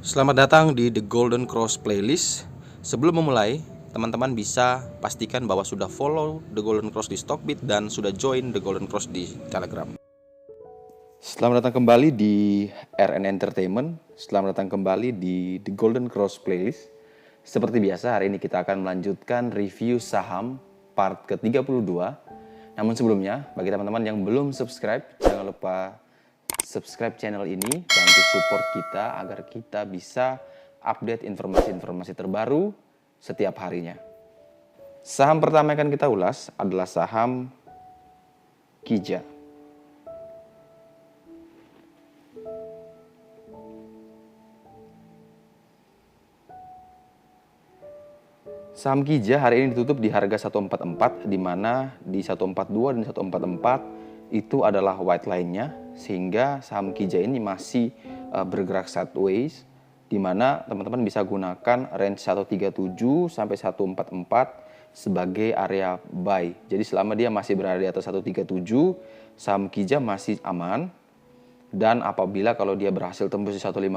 Selamat datang di The Golden Cross Playlist. Sebelum memulai, teman-teman bisa pastikan bahwa sudah follow The Golden Cross di Stockbit dan sudah join The Golden Cross di Telegram. Selamat datang kembali di RN Entertainment. Selamat datang kembali di The Golden Cross Playlist. Seperti biasa, hari ini kita akan melanjutkan review saham part ke-32. Namun sebelumnya, bagi teman-teman yang belum subscribe, jangan lupa subscribe channel ini, bantu support kita agar kita bisa update informasi-informasi terbaru setiap harinya. Saham pertama yang akan kita ulas adalah saham Kija. Saham Kija hari ini ditutup di harga 144, di mana di 142 dan 144 itu adalah white line-nya, sehingga saham Kija ini masih bergerak sideways, di mana teman-teman bisa gunakan range 137 sampai 144 sebagai area buy. Jadi selama dia masih berada di atas 137, saham Kija masih aman. Dan apabila kalau dia berhasil tembus di 150,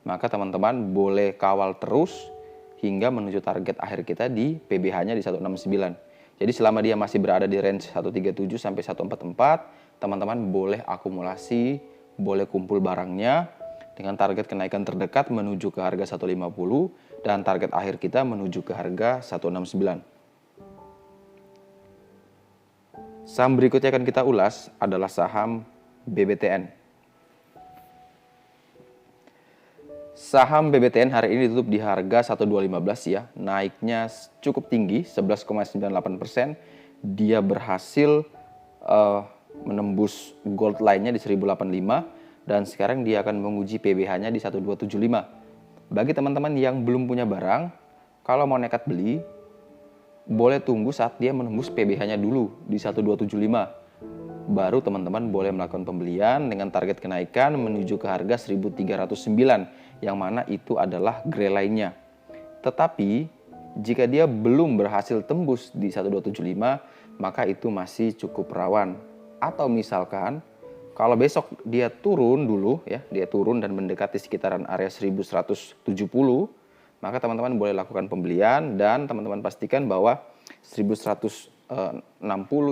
maka teman-teman boleh kawal terus hingga menuju target akhir kita di PBH-nya di 169. Jadi selama dia masih berada di range 137 sampai 144, teman-teman boleh akumulasi, boleh kumpul barangnya dengan target kenaikan terdekat menuju ke harga 150 dan target akhir kita menuju ke harga 169. Saham berikutnya akan kita ulas adalah saham BBTN. Saham BBTN hari ini ditutup di harga 1215 ya, naiknya cukup tinggi 11,98%. Dia berhasil menembus gold line-nya di 1085 dan sekarang dia akan menguji PBH-nya di 1275. Bagi teman-teman yang belum punya barang, kalau mau nekat beli, boleh tunggu saat dia menembus PBH-nya dulu di 1275. Baru teman-teman boleh melakukan pembelian dengan target kenaikan menuju ke harga 1309, yang mana itu adalah gray line-nya. Tetapi jika dia belum berhasil tembus di 1275, maka itu masih cukup rawan. Atau misalkan kalau besok dia turun dulu ya, dia turun dan mendekati sekitaran area 1170, maka teman-teman boleh lakukan pembelian dan teman-teman pastikan bahwa 1160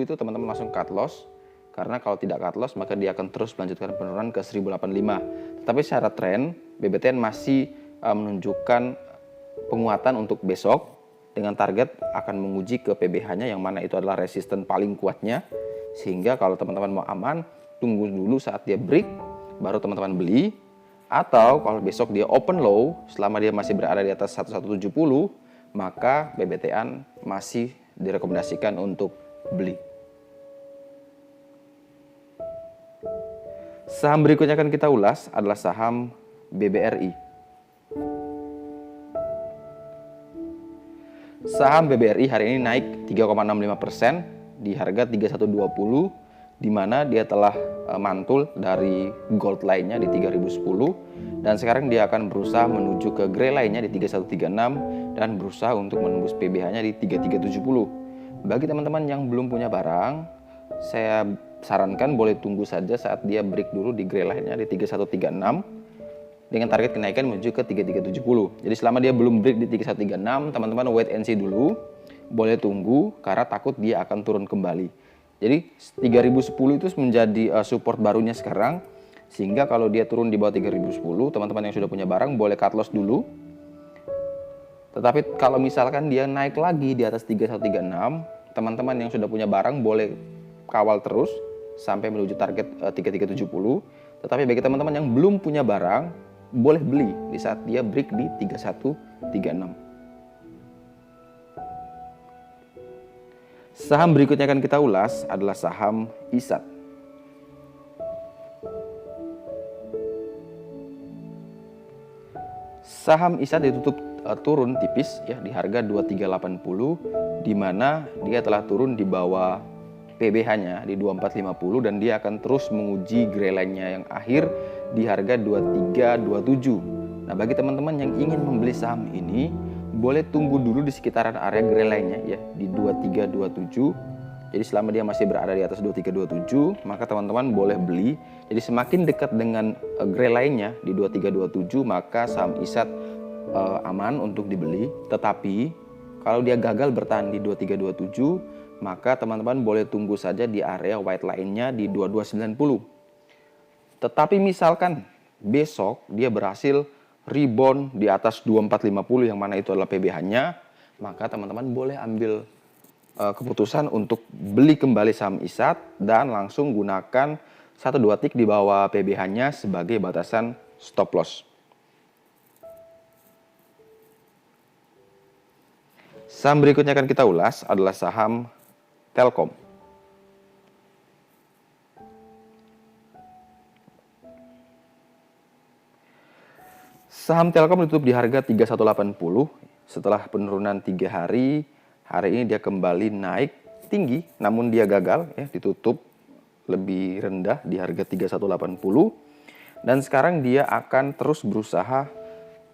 itu teman-teman langsung cut loss. Karena kalau tidak cut loss maka dia akan terus melanjutkan penurunan ke 1085. Tetapi secara tren BBTN masih menunjukkan penguatan untuk besok dengan target akan menguji ke PBH-nya yang mana itu adalah resisten paling kuatnya. Sehingga kalau teman-teman mau aman, tunggu dulu saat dia break baru teman-teman beli. Atau kalau besok dia open low selama dia masih berada di atas 1170, maka BBTN masih direkomendasikan untuk beli. Saham berikutnya akan kita ulas adalah saham BBRI. Saham BBRI hari ini naik 3,65% di harga 3120, di mana dia telah mantul dari gold line-nya di 3010 dan sekarang dia akan berusaha menuju ke gray line-nya di 3136 dan berusaha untuk menembus PBH-nya di 3370. Bagi teman-teman yang belum punya barang, saya sarankan boleh tunggu saja saat dia break dulu di gray line-nya di 3136 dengan target kenaikan menuju ke 3370. Jadi selama dia belum break di 3136, teman-teman wait and see dulu. Boleh tunggu karena takut dia akan turun kembali. Jadi 3010 itu menjadi support barunya sekarang. Sehingga kalau dia turun di bawah 3010, teman-teman yang sudah punya barang boleh cut loss dulu. Tetapi kalau misalkan dia naik lagi di atas 3136, teman-teman yang sudah punya barang boleh kawal terus sampai menuju target 3370. Tetapi bagi teman-teman yang belum punya barang, boleh beli di saat dia break di 3136. Saham berikutnya akan kita ulas adalah saham ISAT. Saham ISAT ditutup turun tipis ya di harga 2380, di mana dia telah turun di bawah PBH-nya di 2450 dan dia akan terus menguji gray line-nya yang akhir di harga 2327. Nah, bagi teman-teman yang ingin membeli saham ini, boleh tunggu dulu di sekitaran area gray line-nya ya di 2327 Jadi selama dia masih berada di atas 2327, maka teman-teman boleh beli. Jadi semakin dekat dengan gray lainnya di 2327, maka saham ISAT aman untuk dibeli. Tetapi kalau dia gagal bertahan di 2327, maka teman-teman boleh tunggu saja di area white lainnya di 2290. Tetapi misalkan besok dia berhasil rebound di atas 2450 yang mana itu adalah PBH-nya, maka teman-teman boleh ambil keputusan untuk beli kembali saham ISAT dan langsung gunakan 1-2 tick di bawah PBH-nya sebagai batasan stop loss. Saham berikutnya akan kita ulas adalah saham Telkom. Saham Telkom ditutup di harga 3180 setelah penurunan 3 hari. Hari ini dia kembali naik tinggi, namun dia gagal ya, ditutup lebih rendah di harga 3180. Dan sekarang dia akan terus berusaha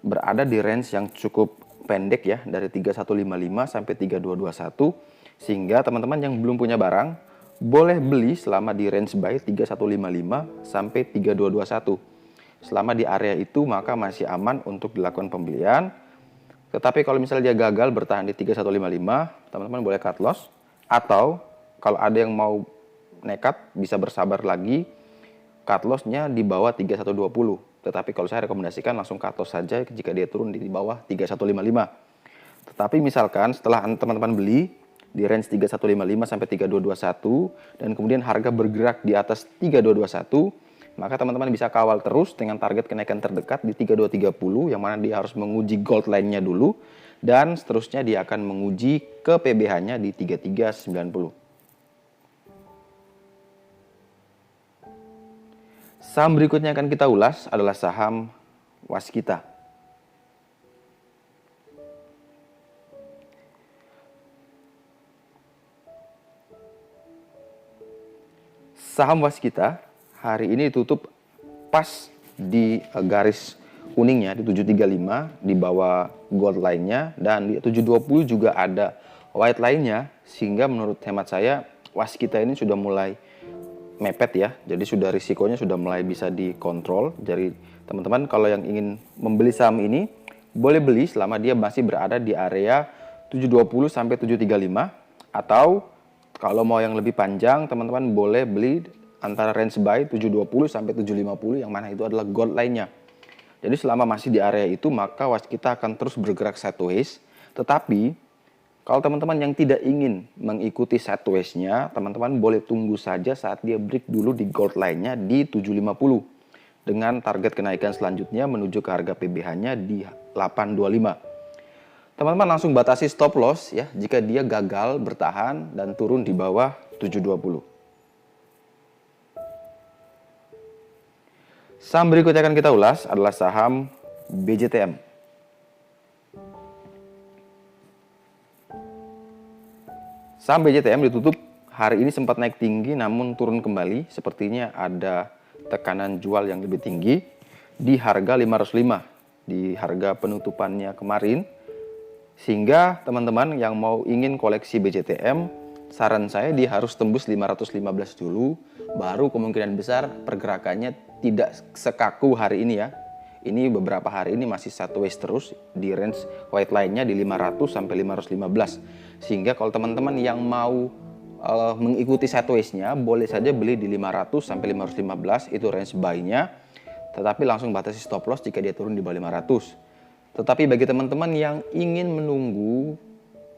berada di range yang cukup pendek ya, dari 3155 sampai 3221. Sehingga teman-teman yang belum punya barang boleh beli selama di range buy 3155 sampai 3221. Selama di area itu maka masih aman untuk dilakukan pembelian. Tetapi kalau misalnya dia gagal bertahan di 3155, teman-teman boleh cut loss. Atau kalau ada yang mau nekat bisa bersabar lagi, cut loss-nya di bawah 3120. Tetapi kalau saya rekomendasikan langsung cut loss saja jika dia turun di bawah 3155. Tetapi misalkan setelah teman-teman beli di range 3155 sampai 3221 dan kemudian harga bergerak di atas 3221, maka teman-teman bisa kawal terus dengan target kenaikan terdekat di 3230 yang mana dia harus menguji gold line-nya dulu dan seterusnya dia akan menguji ke PBH-nya di 3390. Saham berikutnya akan kita ulas adalah saham Waskita. Saham Waskita hari ini tutup pas di garis kuningnya di 735 di bawah gold line-nya dan di 720 juga ada white line-nya, sehingga menurut hemat saya Waskita ini sudah mulai mepet ya. Jadi sudah risikonya sudah mulai bisa dikontrol. Jadi teman-teman kalau yang ingin membeli saham ini boleh beli selama dia masih berada di area 720 sampai 735, atau kalau mau yang lebih panjang teman-teman boleh beli antara range buy 720 sampai 750 yang mana itu adalah gold lainnya. Jadi selama masih di area itu maka Waskita akan terus bergerak sideways. Tetapi kalau teman-teman yang tidak ingin mengikuti sideways-nya, teman-teman boleh tunggu saja saat dia break dulu di gold line-nya di 750 dengan target kenaikan selanjutnya menuju ke harga PBH-nya di 825. Teman-teman langsung batasi stop loss ya jika dia gagal bertahan dan turun di bawah 720. Saham berikutnya akan kita ulas adalah saham BJTM. Saham BJTM ditutup hari ini sempat naik tinggi namun turun kembali. Sepertinya ada tekanan jual yang lebih tinggi di harga 505 di harga penutupannya kemarin. Sehingga teman-teman yang mau ingin koleksi BJTM, saran saya dia harus tembus 515 dulu, baru kemungkinan besar pergerakannya tidak sekaku hari ini ya. Ini beberapa hari ini masih sideways terus di range white line-nya di 500 sampai 515. Sehingga kalau teman-teman yang mau mengikuti sideways-nya boleh saja beli di 500 sampai 515 itu range buy-nya. Tetapi langsung batasi stop loss jika dia turun di bawah 500. Tetapi bagi teman-teman yang ingin menunggu,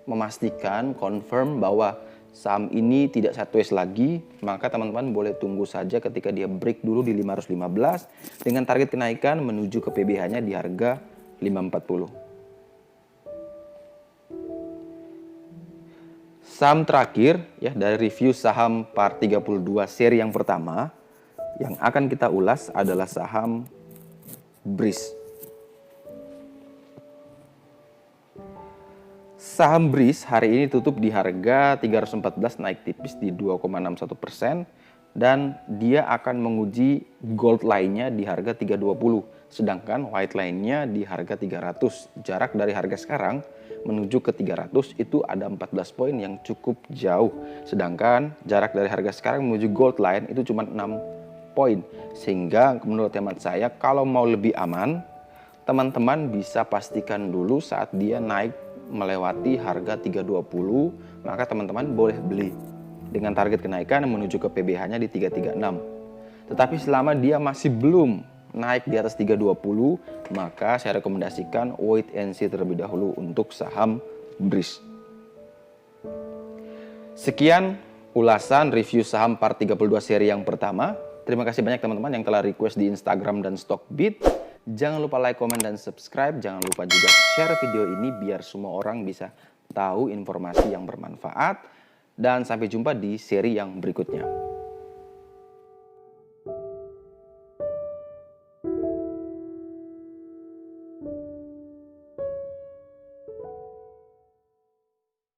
memastikan, confirm bahwa saham ini tidak sideways lagi, maka teman-teman boleh tunggu saja ketika dia break dulu di 515 dengan target kenaikan menuju ke PBH-nya di harga 540. Saham terakhir ya dari review saham Par 32 seri yang pertama yang akan kita ulas adalah saham BRIS. Saham BRIS hari ini tutup di harga 314 naik tipis di 2,61% dan dia akan menguji gold line-nya di harga 320 sedangkan white line-nya di harga 300. Jarak dari harga sekarang menuju ke 300 itu ada 14 poin yang cukup jauh. Sedangkan jarak dari harga sekarang menuju gold line itu cuma 6 poin. Sehingga menurut hemat saya kalau mau lebih aman, teman-teman bisa pastikan dulu saat dia naik melewati harga 320, maka teman-teman boleh beli dengan target kenaikan menuju ke PBH-nya di 336. Tetapi selama dia masih belum naik di atas 320, maka saya rekomendasikan wait and see terlebih dahulu untuk saham BRIS. Sekian ulasan review saham part 32 seri yang pertama. Terima kasih banyak teman-teman yang telah request di Instagram dan Stockbit. Jangan lupa like, komen, dan subscribe. Jangan lupa juga share video ini biar semua orang bisa tahu informasi yang bermanfaat. Dan sampai jumpa di seri yang berikutnya.